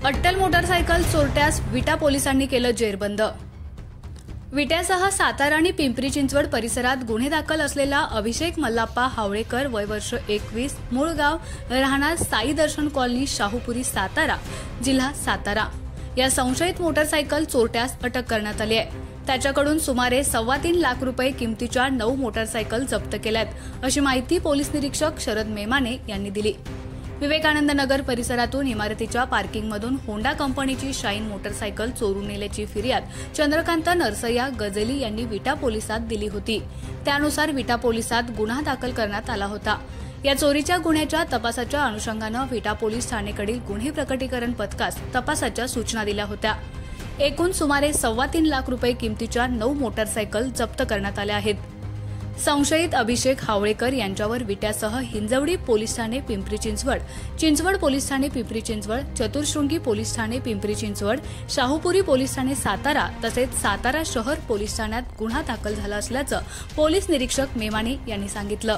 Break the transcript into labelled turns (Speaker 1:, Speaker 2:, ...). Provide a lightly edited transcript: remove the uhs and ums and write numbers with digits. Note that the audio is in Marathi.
Speaker 1: अट्टल मोटारसायकल चोरट्यास विटा पोलिसांनी केलं जेरबंद। विट्यासह सातारा आणि पिंपरी चिंचवड परिसरात गुन्हे दाखल असलेला अभिषेक मल्लाप्पा हावळेकर वय वर्ष 21 मूळ गाव राहणार साई दर्शन कॉलनी शाहूपुरी सातारा जिल्हा सातारा या संशयित मोटारसायकल चोरट्यास अटक करण्यात आली आहे। त्याच्याकडून सुमारे 3.25 लाख रुपये किमतीच्या 9 मोटारसायकल जप्त केल्यात अशी माहिती पोलीस निरीक्षक शरद मेमाने यांनी दिली। विवेकानंद नगर परिसरातून इमारतीच्या पार्किंगमधून होंडा कंपनीची शाईन मोटारसायकल चोरून नेल्याची फिर्याद चंद्रकांत नरसय्या गजेली यांनी विटा पोलिसात दिली होती। त्यानुसार विटा पोलिसात गुन्हा दाखल करण्यात आला होता। या चोरीच्या गुन्ह्याच्या तपासाच्या अनुषंगानं विटा पोलीस ठाणेकडील गुन्हे प्रकटीकरण पथकास तपासाच्या सूचना दिल्या होत्या। एकूण सुमारे 3.25 लाख रुपये किमतीच्या 9 मोटारसायकल जप्त करण्यात आल्या आहेत। संशयित अभिषेक हावळेकर यांच्यावर विट्यासह हिंजवडी पोलीस ठाणे पिंपरी चिंचवड, चिंचवड पोलीस ठाणे पिंपरी चिंचवड, चतुर्शृंगी पोलीस ठाणे पिंपरी चिंचवड, शाहूपुरी पोलीस ठाणे सातारा तसेच सातारा शहर पोलीस ठाण्यात गुन्हा दाखल झाला असल्याचं पोलीस निरीक्षक मेमाने यांनी सांगितलं।